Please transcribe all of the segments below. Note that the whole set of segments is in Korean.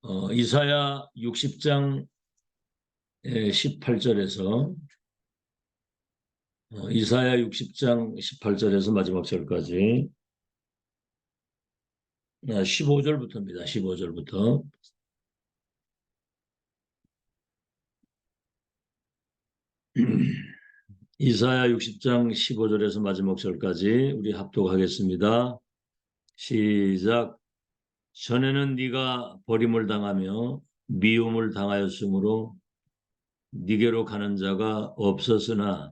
이사야 60장 18절에서 이사야 60장 18절에서 마지막 절까지 15절부터입니다. 15절부터. 이사야 60장 15절에서 마지막 절까지 우리 합독하겠습니다. 시작. 전에는 네가 버림을 당하며 미움을 당하였으므로 네게로 가는 자가 없었으나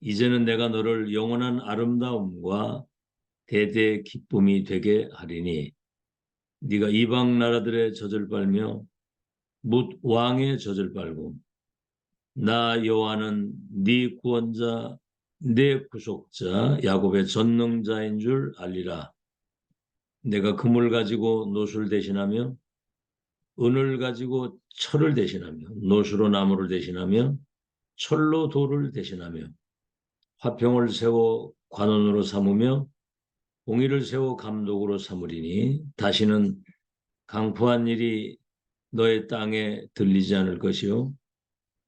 이제는 내가 너를 영원한 아름다움과 대대 기쁨이 되게 하리니 네가 이방 나라들의 젖을 빨며 뭇 왕의 젖을 빨고 나 여호와는 네 구원자 네 구속자 야곱의 전능자인 줄 알리라. 내가 금을 가지고 노수를 대신하며 은을 가지고 철을 대신하며 노수로 나무를 대신하며 철로 돌을 대신하며 화평을 세워 관원으로 삼으며 공의를 세워 감독으로 삼으리니 다시는 강포한 일이 너의 땅에 들리지 않을 것이요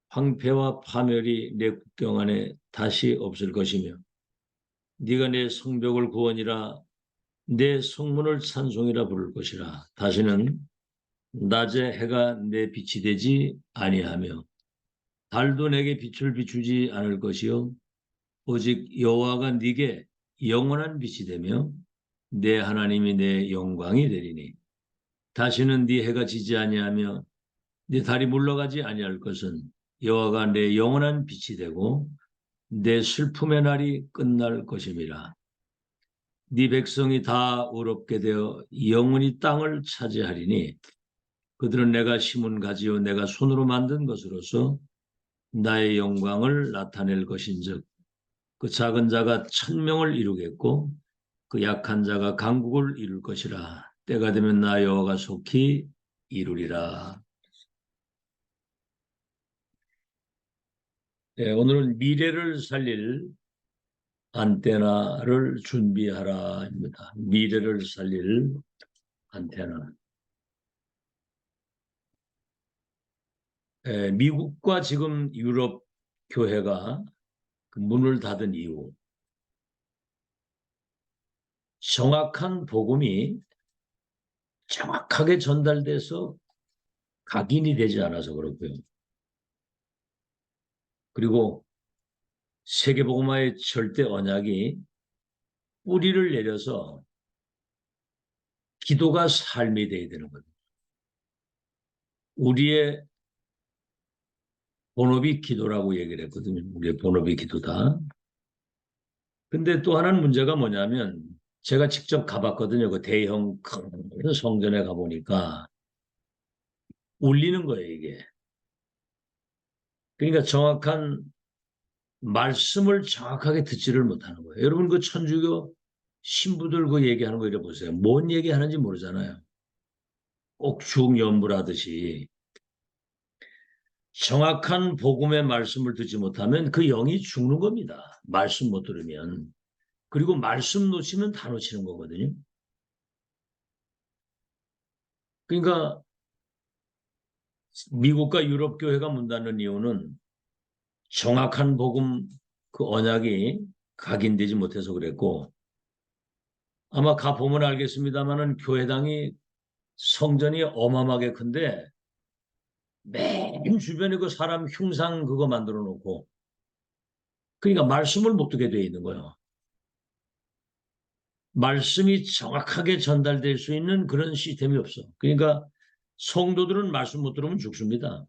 황폐와 파멸이 내 국경 안에 다시 없을 것이며 네가 내 성벽을 구원이라 내 성문을 찬송이라 부를 것이라. 다시는 낮에 해가 내 빛이 되지 아니하며 달도 내게 빛을 비추지 않을 것이요 오직 여호와가 네게 영원한 빛이 되며 내 하나님이 내 영광이 되리니 다시는 네 해가 지지 아니하며 네 달이 물러가지 아니할 것은 여호와가 내 영원한 빛이 되고 내 슬픔의 날이 끝날 것임이라. 네 백성이 다 의롭게 되어 영원히 땅을 차지하리니 그들은 내가 심은 가지요 내가 손으로 만든 것으로서 나의 영광을 나타낼 것인즉 그 작은 자가 천명을 이루겠고 그 약한 자가 강국을 이룰 것이라. 때가 되면 나 여호와가 속히 이루리라. 네, 오늘은 미래를 살릴 안테나를 준비하라입니다. 미래를 살릴 안테나. 미국과 지금 유럽 교회가 그 문을 닫은 이유, 정확한 복음이 정확하게 전달돼서 각인이 되지 않아서 그렇고요. 그리고 세계복음화의 절대 언약이 뿌리를 내려서 기도가 삶이 돼야 되는 거예요. 우리의 본업이 기도라고 얘기를 했거든요. 우리의 본업이 기도다. 근데 또 하나는 문제가 뭐냐면 제가 직접 가봤거든요. 그 대형 큰 성전에 가보니까 울리는 거예요, 이게. 그러니까 정확한 말씀을 정확하게 듣지를 못하는 거예요. 여러분 그 천주교 신부들 그 얘기하는 거 이래 보세요. 뭔 얘기하는지 모르잖아요. 꼭 중연부라듯이 정확한 복음의 말씀을 듣지 못하면 그 영이 죽는 겁니다. 말씀 못 들으면. 그리고 말씀 놓치면 다 놓치는 거거든요. 그러니까 미국과 유럽 교회가 문 닫는 이유는 정확한 복음 그 언약이 각인되지 못해서 그랬고 아마 가보면 알겠습니다만은 교회당이 성전이 어마어마하게 큰데 맨 주변에 그 사람 흉상 그거 만들어 놓고 그러니까 말씀을 못 듣게 돼 있는 거예요. 말씀이 정확하게 전달될 수 있는 그런 시스템이 없어. 그러니까 성도들은 말씀 못 들으면 죽습니다.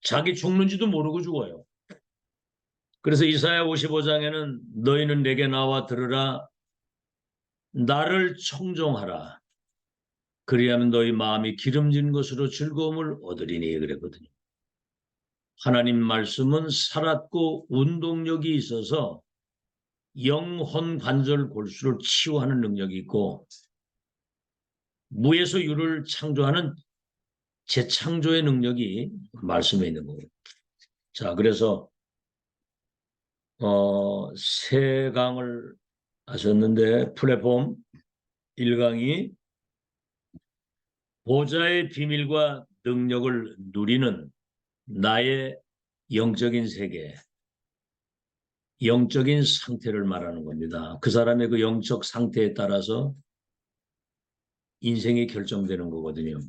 자기 죽는지도 모르고 죽어요. 그래서 이사야 55장에는 너희는 내게 나와 들으라 나를 청종하라. 그리하면 너희 마음이 기름진 것으로 즐거움을 얻으리니 그랬거든요. 하나님 말씀은 살았고 운동력이 있어서 영혼 관절 골수를 치유하는 능력이 있고 무에서 유를 창조하는 재창조의 능력이 말씀에 있는 거예요. 자, 그래서 세 강을 하셨는데 플랫폼 1강이 보좌의 비밀과 능력을 누리는 나의 영적인 세계, 영적인 상태를 말하는 겁니다. 그 사람의 그 영적 상태에 따라서 인생이 결정되는 거거든요.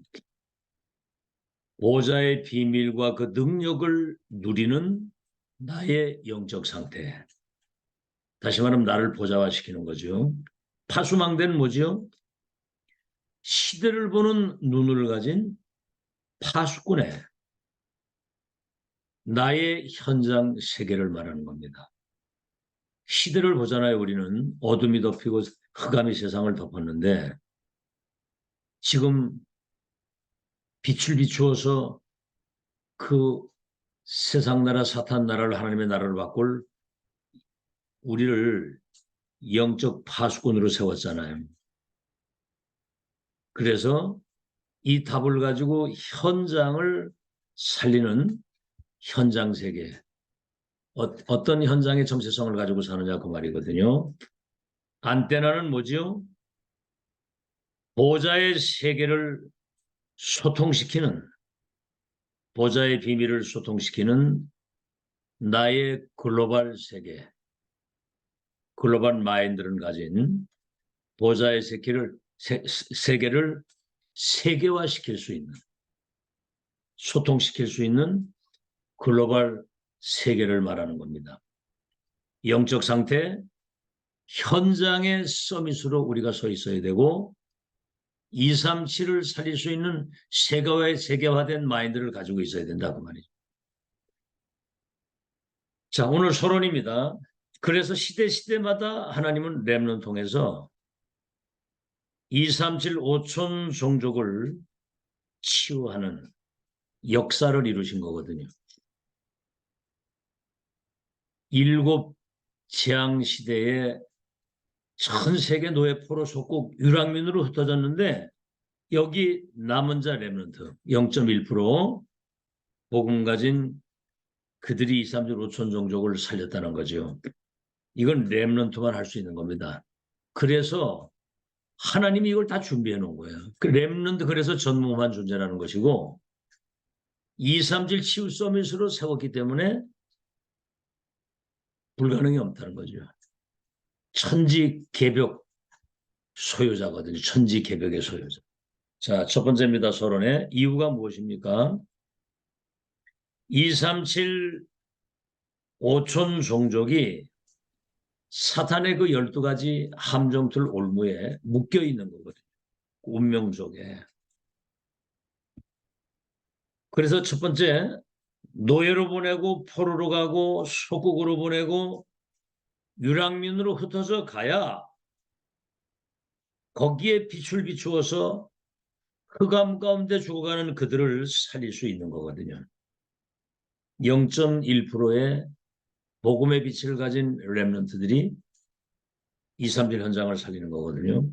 보좌의 비밀과 그 능력을 누리는 나의 영적 상태. 다시 말하면 나를 보좌화시키는 거죠. 파수망대는 뭐죠? 시대를 보는 눈을 가진 파수꾼의 나의 현장 세계를 말하는 겁니다. 시대를 보잖아요. 우리는 어둠이 덮이고 흑암이 세상을 덮었는데 지금 빛을 비추어서 그 세상 나라 사탄 나라를 하나님의 나라를 바꿀 우리를 영적 파수꾼으로 세웠잖아요. 그래서 이 답을 가지고 현장을 살리는 현장 세계, 어떤 현장의 정체성을 가지고 사느냐 그 말이거든요. 안테나는 뭐지요? 보좌의 세계를 소통시키는, 보좌의 비밀을 소통시키는 나의 글로벌 세계, 글로벌 마인드를 가진 보좌의 세계를 세계화시킬 수 있는, 소통시킬 수 있는 글로벌 세계를 말하는 겁니다. 영적 상태, 현장의 서밋으로 우리가 서 있어야 되고 237을 살릴 수 있는 세계화된 마인드를 가지고 있어야 된다 그 말이죠. 자, 오늘 서론입니다. 그래서 시대마다 하나님은 렘넌트 통해서 237 5천 종족을 치유하는 역사를 이루신 거거든요. 일곱 재앙 시대에 전 세계 노예 포로 속국 유랑민으로 흩어졌는데 여기 남은 자 렘넌트 0.1% 복음 가진 그들이 2, 3, 5천 종족을 살렸다는 거죠. 이건 렘넌트만 할 수 있는 겁니다. 그래서 하나님이 이걸 다 준비해 놓은 거예요. 그 렘넌트 그래서 전무후무한 존재라는 것이고 2, 3, 7 치유 서밋으로 세웠기 때문에 불가능이 없다는 거죠. 천지개벽 소유자거든요. 천지개벽의 소유자. 자, 첫 번째입니다. 서론의 이유가 무엇입니까? 2, 3, 7 5천 종족이 사탄의 그 12가지 함정틀 올무에 묶여 있는 거거든요. 운명 속에. 그래서 첫 번째, 노예로 보내고 포로로 가고 속국으로 보내고 유랑민으로 흩어져 가야 거기에 빛을 비추어서 흑암 가운데 죽어가는 그들을 살릴 수 있는 거거든요. 0.1%의 복음의 빛을 가진 렘넌트들이 2, 3질 현장을 살리는 거거든요.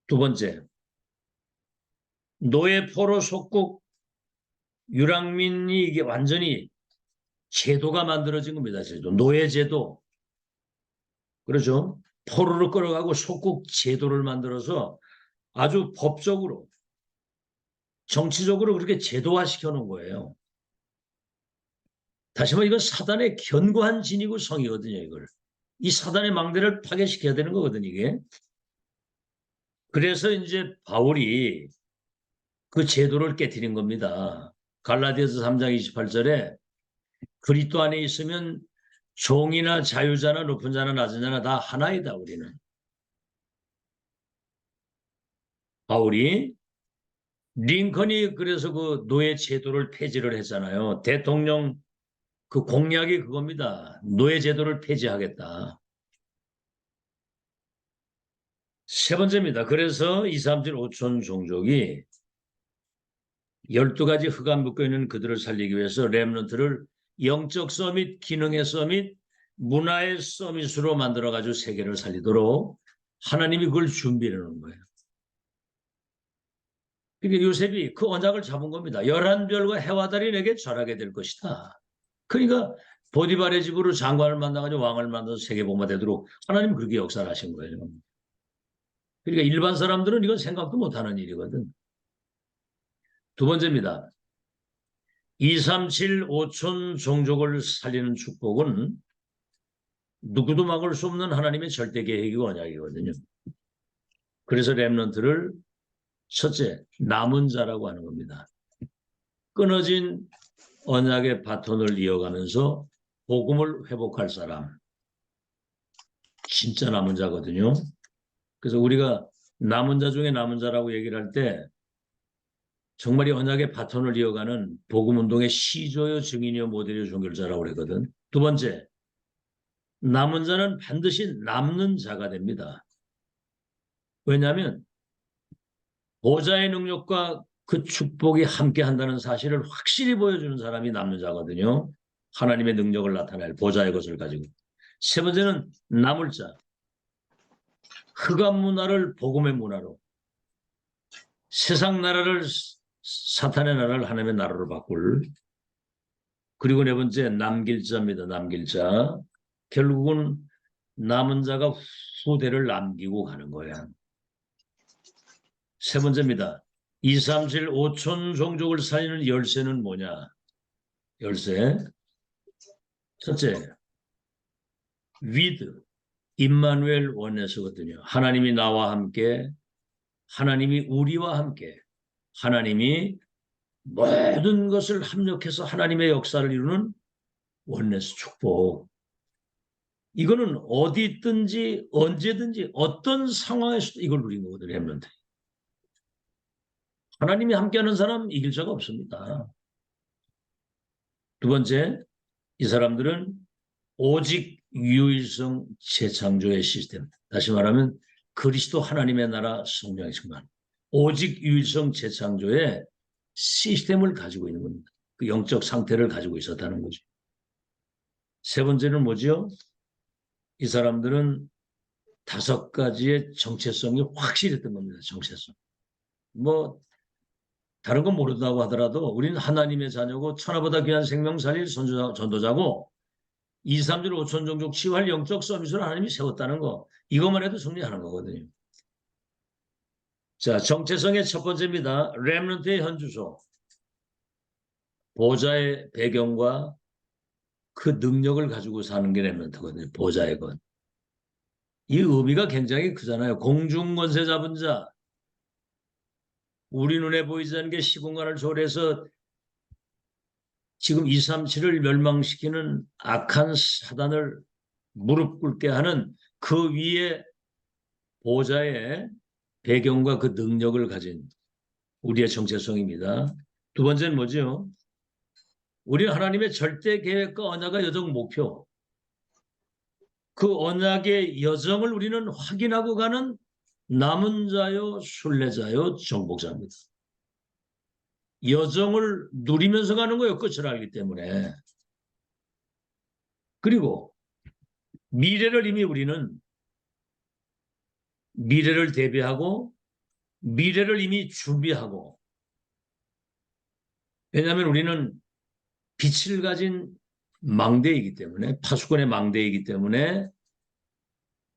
두 번째, 노예 포로 속국 유랑민이 이게 완전히 제도가 만들어진 겁니다. 제도. 노예 제도. 그렇죠? 포로로 끌어가고 속국 제도를 만들어서 아주 법적으로 정치적으로 그렇게 제도화시켜 놓은 거예요. 다시 말해 이건 사단의 견고한 진이고 성이거든요. 이걸. 이 사단의 망대를 파괴시켜야 되는 거거든요. 이게. 그래서 이제 바울이 그 제도를 깨뜨린 겁니다. 갈라디아서 3장 28절에 그리스도 안에 있으면 종이나 자유자나 높은 자나 낮은 자나 다 하나이다 우리는. 바울이 링컨이 그래서 그 노예 제도를 폐지를 했잖아요. 대통령 그 공약이 그겁니다. 노예 제도를 폐지하겠다. 세 번째입니다. 그래서 2, 3, 7, 5천 종족이 12가지 흑암 묶여있는 그들을 살리기 위해서 렘넌트를 영적 서밋, 기능의 서밋, 문화의 서밋으로 만들어가지고 세계를 살리도록 하나님이 그걸 준비해 놓은 거예요. 그러니까 요셉이 그 언약을 잡은 겁니다. 11별과 해와 달이 내게 절하게 될 것이다. 그러니까 보디발의 집으로 장관을 만나가지고 왕을 만나서 세계복만 되도록 하나님 그렇게 역사를 하신 거예요. 그러니까 일반 사람들은 이건 생각도 못하는 일이거든. 두 번째입니다. 237 5천 종족을 살리는 축복은 누구도 막을 수 없는 하나님의 절대 계획이고 언약이거든요. 그래서 렘넌트를 첫째, 남은 자라고 하는 겁니다. 끊어진 언약의 바톤을 이어가면서 복음을 회복할 사람. 진짜 남은 자거든요. 그래서 우리가 남은 자 중에 남은 자라고 얘기를 할 때 정말 이 언약의 바톤을 이어가는 복음운동의 시조요 증인이요 모델이요 종결자라고 그러거든. 두 번째, 남은 자는 반드시 남는 자가 됩니다. 왜냐하면 보좌의 능력과 그 축복이 함께한다는 사실을 확실히 보여주는 사람이 남는 자거든요. 하나님의 능력을 나타낼 보좌의 것을 가지고. 세 번째는 남을 자. 흑암 문화를 복음의 문화로, 세상 나라를 사탄의 나라를 하나님의 나라로 바꿀. 그리고 네 번째 남길 자입니다. 남길 자. 결국은 남은 자가 후대를 남기고 가는 거야. 세 번째입니다. 237 5천 종족을 살리는 열쇠는 뭐냐? 열쇠. 첫째, with 임마누엘 원에서거든요. 하나님이 나와 함께, 하나님이 우리와 함께, 하나님이 모든 것을 합력해서 하나님의 역사를 이루는 원네스 축복. 이거는 어디 있든지 언제든지 어떤 상황에서도 이걸 누린 거거든요. 렘넌트. 하나님이 함께하는 사람 이길 자가 없습니다. 두 번째, 이 사람들은 오직 유일성 재창조의 시스템. 다시 말하면 그리스도 하나님의 나라 성령의 충만. 오직 유일성 재창조의 시스템을 가지고 있는 겁니다. 그 영적 상태를 가지고 있었다는 거죠. 세 번째는 뭐죠? 이 사람들은 5가지의 정체성이 확실했던 겁니다. 정체성. 뭐 다른 건 모른다고 하더라도 우리는 하나님의 자녀고 천하보다 귀한 생명 살릴 전도자고 2, 3, 7, 5천 종족 치유할 영적 서비스를 하나님이 세웠다는 거. 이것만 해도 승리하는 거거든요. 자, 정체성의 첫 번째입니다. 렘넌트의 현주소. 보좌의 배경과 그 능력을 가지고 사는 게 렘넌트거든요. 보좌의 것. 이 의미가 굉장히 크잖아요. 공중권세 잡은 자. 우리 눈에 보이지 않는 게 시공간을 초월해서 지금 237을 멸망시키는 악한 사단을 무릎 꿇게 하는 그 위에 보좌의 배경과 그 능력을 가진 우리의 정체성입니다. 두 번째는 뭐죠? 우리는 하나님의 절대 계획과 언약의 여정 목표, 그 언약의 여정을 우리는 확인하고 가는 남은 자요, 순례자요, 정복자입니다. 여정을 누리면서 가는 거예요. 끝을 알기 때문에. 그리고 미래를 이미 우리는 미래를 대비하고 미래를 이미 준비하고 왜냐하면 우리는 빛을 가진 망대이기 때문에 파수꾼의 망대이기 때문에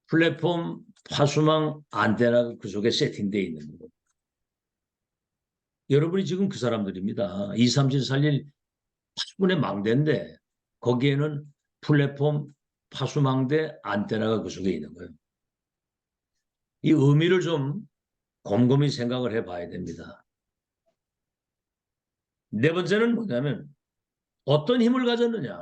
플랫폼 파수망 안테나가 그 속에 세팅되어 있는 거예요. 여러분이 지금 그 사람들입니다. 237 살릴 파수꾼의 망대인데 거기에는 플랫폼 파수망대 안테나가 그 속에 있는 거예요. 이 의미를 좀 곰곰이 생각을 해봐야 됩니다. 네 번째는 뭐냐면 어떤 힘을 가졌느냐.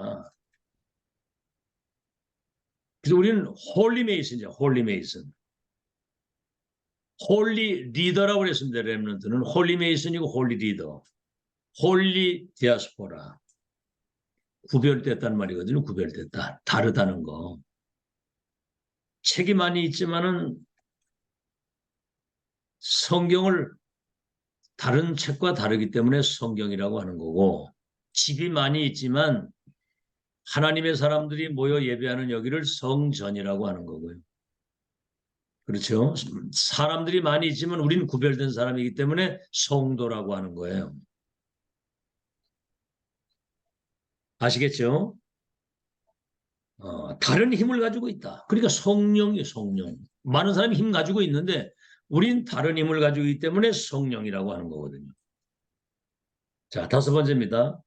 그래서 우리는 홀리 메이슨이죠. 홀리 메이슨. 홀리 리더라고 그랬습니다. 렘넌트는 홀리 메이슨이고 홀리 리더. 홀리 디아스포라. 구별됐다는 말이거든요. 구별됐다. 다르다는 거. 책이 많이 있지만은 성경을 다른 책과 다르기 때문에 성경이라고 하는 거고 집이 많이 있지만 하나님의 사람들이 모여 예배하는 여기를 성전이라고 하는 거고요. 그렇죠? 사람들이 많이 있지만 우리는 구별된 사람이기 때문에 성도라고 하는 거예요. 아시겠죠? 다른 힘을 가지고 있다. 그러니까 성령이에요. 성령. 많은 사람이 힘 가지고 있는데 우린 다른 힘을 가지고 있기 때문에 성령이라고 하는 거거든요. 자, 다섯 번째입니다.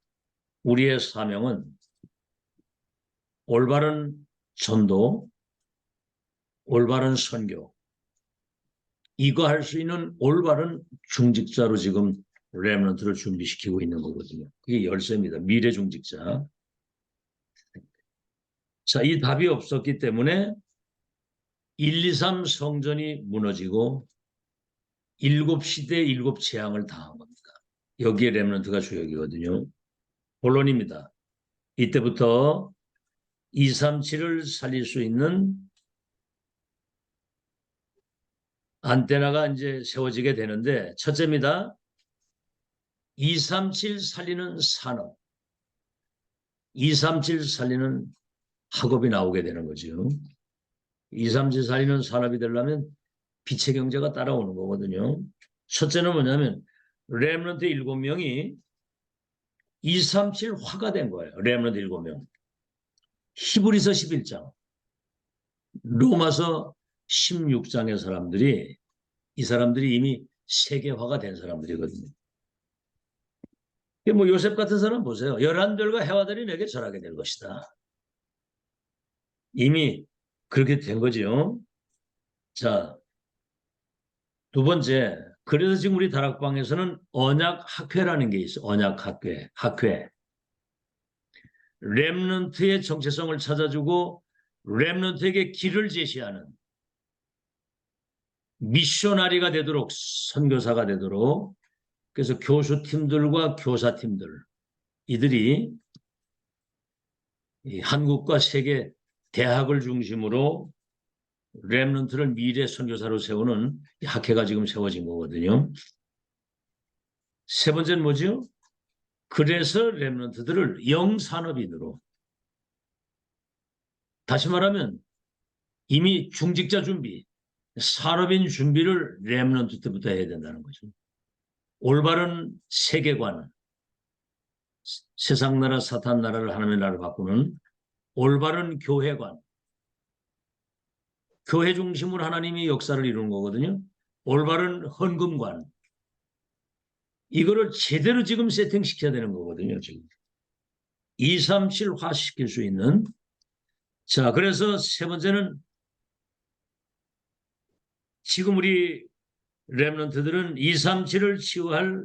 우리의 사명은 올바른 전도, 올바른 선교, 이거 할 수 있는 올바른 중직자로 지금 렘넌트를 준비시키고 있는 거거든요. 그게 열쇠입니다. 미래 중직자. 자, 이 답이 없었기 때문에 1, 2, 3 성전이 무너지고 일곱 시대 일곱 재앙을 당한 겁니다. 여기에 렘넌트가 주역이거든요. 본론입니다. 이때부터 237을 살릴 수 있는 안테나가 이제 세워지게 되는데, 첫째입니다. 237 살리는 산업, 237 살리는 학업이 나오게 되는 거죠. 237 살리는 산업이 되려면 빛의 경제가 따라오는 거거든요. 첫째는 뭐냐면 렘넌트 7명이 237 화가 된 거예요. 렘넌트 7명. 히브리서 11장, 로마서 16장의 사람들이, 이 사람들이 이미 세계화가 된 사람들이거든요. 뭐 요셉 같은 사람 보세요. 열한들과 해와들이 내게 절하게 될 것이다. 이미 그렇게 된 거죠. 자, 두 번째, 그래서 지금 우리 다락방에서는 언약학회라는 게 있어요. 언약학회, 학회. 렘넌트의 정체성을 찾아주고 렘넌트에게 길을 제시하는 미셔나리가 되도록, 선교사가 되도록, 그래서 교수팀들과 교사팀들, 이들이 한국과 세계 대학을 중심으로 렘넌트를 미래 선교사로 세우는 학회가 지금 세워진 거거든요. 세 번째는 뭐죠? 그래서 렘넌트들을 영산업인으로, 다시 말하면 이미 중직자 준비, 산업인 준비를 렘넌트 때부터 해야 된다는 거죠. 올바른 세계관, 세상 나라 사탄 나라를 하나님의 나라로 바꾸는 올바른 교회관, 교회 중심으로 하나님이 역사를 이루는 거거든요. 올바른 헌금관, 이거를 제대로 지금 세팅시켜야 되는 거거든요. 지금 237화 시킬 수 있는. 자, 그래서 세 번째는 지금 우리 렘넌트들은 237을 치유할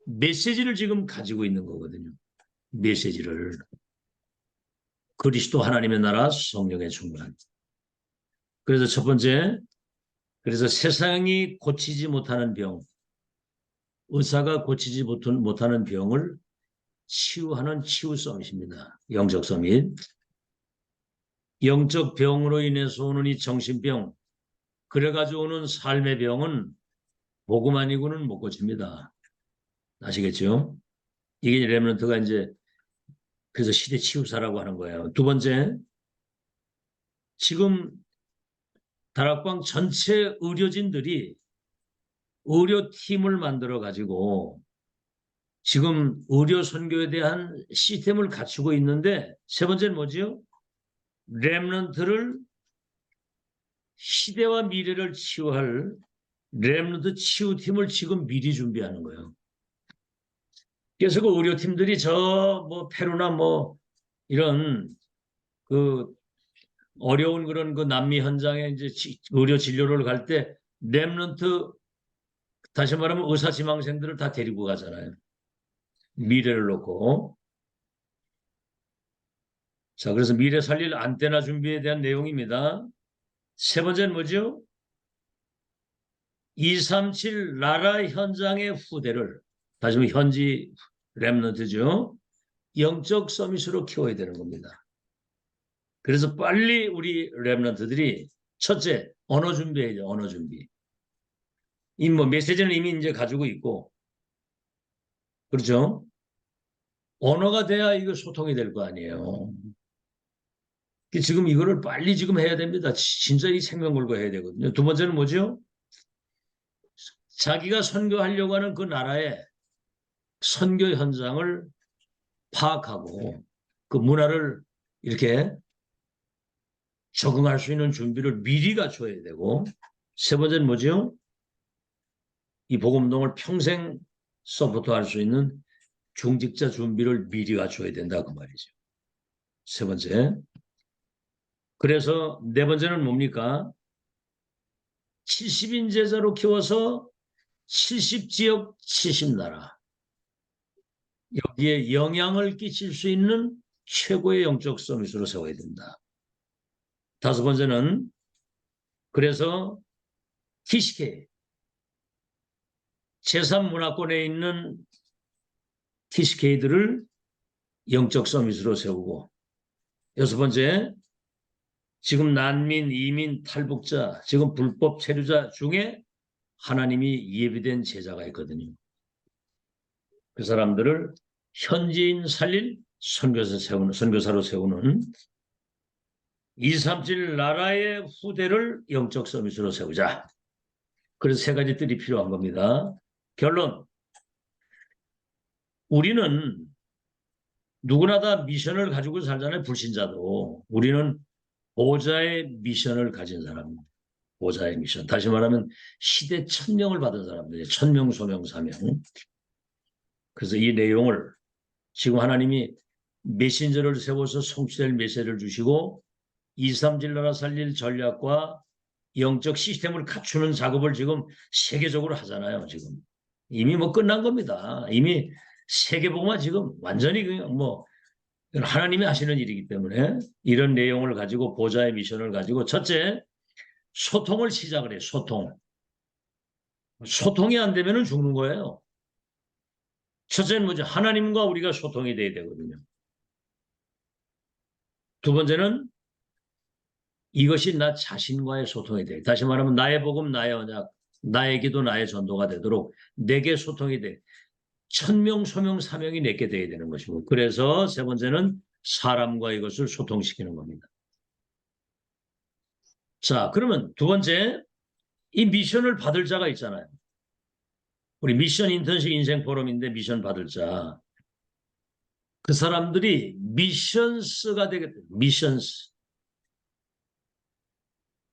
메시지를 지금 가지고 있는 거거든요. 메시지를. 그리스도 하나님의 나라, 성령의 충만. 그래서 첫 번째, 그래서 세상이 고치지 못하는 병, 의사가 고치지 못하는 병을 치유하는 치유 서밋입니다. 영적 서밋. 영적 병으로 인해서 오는 이 정신병, 그래가지고 오는 삶의 병은 복음 아니고는 못 고칩니다. 아시겠죠? 이게 렘넌트가 이제 그래서 시대 치유사라고 하는 거예요. 두 번째, 지금 다락방 전체 의료진들이 의료팀을 만들어 가지고 지금 의료 선교에 대한 시스템을 갖추고 있는데, 세 번째는 뭐지요? 렘넌트를, 시대와 미래를 치유할 렘넌트 치유팀을 지금 미리 준비하는 거예요. 그래서 그 의료팀들이 저 뭐 페루나 뭐 이런 그 어려운 그런 그 남미 현장에 이제 의료 진료를 갈 때 렘넌트, 다시 말하면 의사 지망생들을 다 데리고 가잖아요. 미래를 놓고. 자, 그래서 미래 살릴 안테나 준비에 대한 내용입니다. 세 번째는 뭐죠? 237 나라 현장의 후대를, 다시 말하면 현지 렘넌트죠. 영적 서밋으로 키워야 되는 겁니다. 그래서 빨리 우리 렘넌트들이 첫째, 언어 준비해야죠. 언어 준비. 이 뭐 메시지는 이미 이제 가지고 있고, 그렇죠? 언어가 돼야 이거 소통이 될 거 아니에요. 지금 이거를 빨리 지금 해야 됩니다. 진짜 이 생명 걸고 해야 되거든요. 두 번째는 뭐죠? 자기가 선교하려고 하는 그 나라의 선교 현장을 파악하고 그 문화를 이렇게 적응할 수 있는 준비를 미리 갖춰야 되고, 세 번째는 뭐죠? 이 복음동을 평생 서포트할 수 있는 중직자 준비를 미리 갖춰야 된다 그 말이죠. 세 번째. 그래서 네 번째는 뭡니까? 70인 제자로 키워서 70지역 70나라. 여기에 영향을 끼칠 수 있는 최고의 영적 서밋으로 세워야 된다. 다섯 번째는 그래서 TCK 제3문화권에 있는 TCK들을 영적 서밋으로 세우고 여섯 번째 지금 난민, 이민, 탈북자, 지금 불법 체류자 중에 하나님이 예비된 제자가 있거든요. 그 사람들을 현지인 살릴 선교사로 세우는 237 나라의 후대를 영적 서밋으로 세우자. 그래서 세 가지 뜰이 필요한 겁니다. 결론. 우리는 누구나 다 미션을 가지고 살잖아요. 불신자도. 우리는 보좌의 미션을 가진 사람입니다. 보좌의 미션. 다시 말하면 시대 천명을 받은 사람들이에요. 천명, 소명, 사명. 그래서 이 내용을 지금 하나님이 메신저를 세워서 성취될 메시지를 주시고 237 나라 살릴 전략과 영적 시스템을 갖추는 작업을 지금 세계적으로 하잖아요. 지금 이미 뭐 끝난 겁니다. 이미 세계복음화 지금 완전히 뭐 하나님이 하시는 일이기 때문에 이런 내용을 가지고 보좌의 미션을 가지고 첫째 소통을 시작을 해요. 소통이 안 되면 죽는 거예요. 첫째는 뭐죠? 하나님과 우리가 소통이 돼야 되거든요. 두 번째는 이것이 나 자신과의 소통이 돼. 다시 말하면 나의 복음, 나의 언약, 나의 기도, 나의 전도가 되도록 내게 소통이 돼. 천명, 소명, 사명이 내게 돼야 되는 것이고. 그래서 세 번째는 사람과 이것을 소통시키는 겁니다. 자, 그러면 두 번째, 이 미션을 받을 자가 있잖아요. 우리 미션 인턴십 인생 포럼인데 미션 받을 자. 그 사람들이 미션스가 되겠다. 미션스.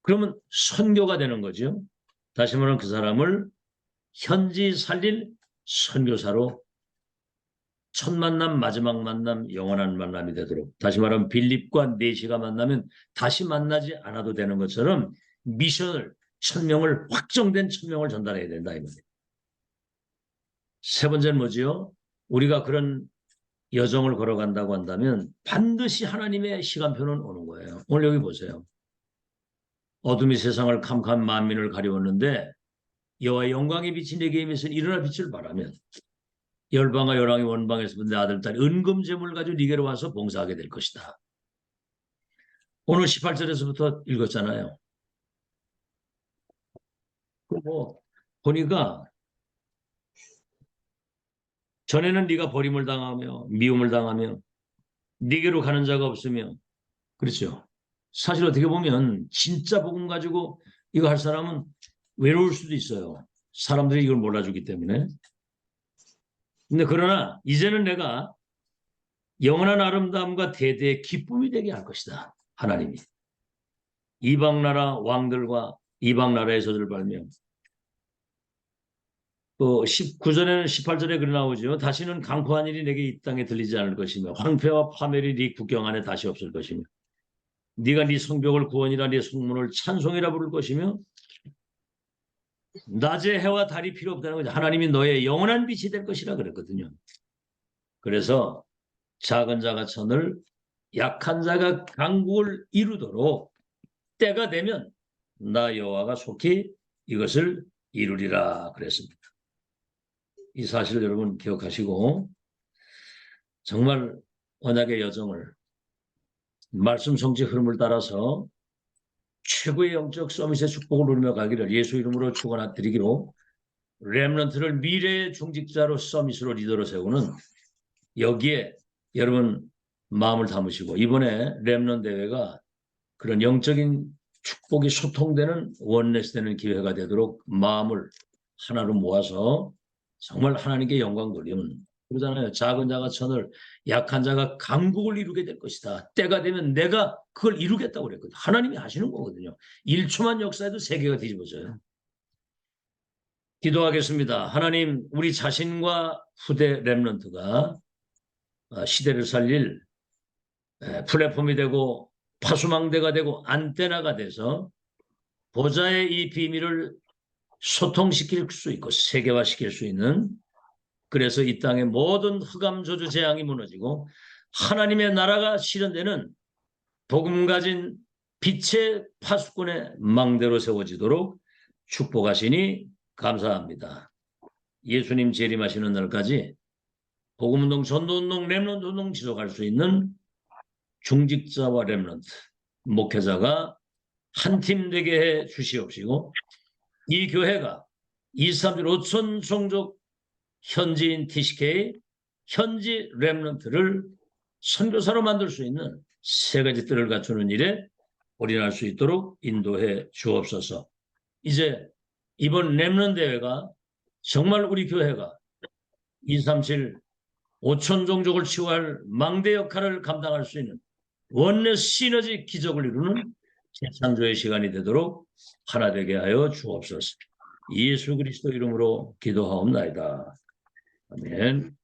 그러면 선교가 되는 거죠. 다시 말하면 그 사람을 현지 살릴 선교사로 첫 만남, 마지막 만남, 영원한 만남이 되도록. 다시 말하면 빌립과 네시가 만나면 다시 만나지 않아도 되는 것처럼 미션을, 천명을, 확정된 천명을 전달해야 된다. 이 말이에요. 세 번째는 뭐지요? 우리가 그런 여정을 걸어간다고 한다면 반드시 하나님의 시간표는 오는 거예요. 오늘 여기 보세요. 어둠이 세상을 캄캄 만민을 가려웠는데 여호와의 영광의 빛이 내게 임해서 일어날 빛을 바라면 열방과 열왕의 원방에서 내 아들 딸이 은금 제물을 가지고 네게로 와서 봉사하게 될 것이다. 오늘 18절에서부터 읽었잖아요. 뭐 보니까 전에는 네가 버림을 당하며 미움을 당하며 네게로 가는 자가 없으며 그렇죠. 사실 어떻게 보면 진짜 복음 가지고 이거 할 사람은 외로울 수도 있어요. 사람들이 이걸 몰라주기 때문에. 근데 그러나 이제는 내가 영원한 아름다움과 대대의 기쁨이 되게 할 것이다. 하나님이. 이방 나라 왕들과 이방 나라의 저들을 발명. 또 19절에는 18절에 그리 나오죠. 다시는 강포한 일이 내게 이 땅에 들리지 않을 것이며 황폐와 파멸이 네 국경 안에 다시 없을 것이며 네가 네 성벽을 구원이라 네 성문을 찬송이라 부를 것이며 낮에 해와 달이 필요 없다는 거죠. 하나님이 너의 영원한 빛이 될 것이라 그랬거든요. 그래서 작은 자가 천을 약한 자가 강국을 이루도록 때가 되면 나 여호와가 속히 이것을 이루리라 그랬습니다. 이 사실을 여러분 기억하시고 정말 언약의 여정을 말씀 성취 흐름을 따라서 최고의 영적 서밋의 축복을 누리며 가기를 예수 이름으로 축원드리기로 렘넌트를 미래의 중직자로 서밋으로 리더로 세우는 여기에 여러분 마음을 담으시고 이번에 렘넌트 대회가 그런 영적인 축복이 소통되는 원네스 되는 기회가 되도록 마음을 하나로 모아서 정말 하나님께 영광 돌리면 그러잖아요. 작은 자가 천을 약한 자가 강국을 이루게 될 것이다. 때가 되면 내가 그걸 이루겠다고 그랬거든요. 하나님이 하시는 거거든요. 1초만 역사해도 세계가 뒤집어져요. 기도하겠습니다. 하나님, 우리 자신과 후대 렘넌트가 시대를 살릴 플랫폼이 되고 파수망대가 되고 안테나가 돼서 보좌의 이 비밀을 소통시킬 수 있고 세계화시킬 수 있는, 그래서 이 땅의 모든 흑암 저주 재앙이 무너지고 하나님의 나라가 실현되는 복음 가진 빛의 파수꾼의 망대로 세워지도록 축복하시니 감사합니다. 예수님 재림하시는 날까지 복음운동, 전도운동, 렘넌트운동 지속할 수 있는 중직자와 렘넌트, 목회자가 한 팀 되게 해 주시옵시고, 이 교회가 237 5천 종족 현지인 TCK, 현지 렘넌트를 선교사로 만들 수 있는 세 가지 뜰을 갖추는 일에 올인할 수 있도록 인도해 주옵소서. 이제 이번 렘넌트 대회가 정말 우리 교회가 237 5천 종족을 치유할 망대 역할을 감당할 수 있는 원내 시너지 기적을 이루는 재창조의 시간이 되도록 하나 되게 하여 주옵소서. 예수 그리스도 이름으로 기도하옵나이다. 아멘.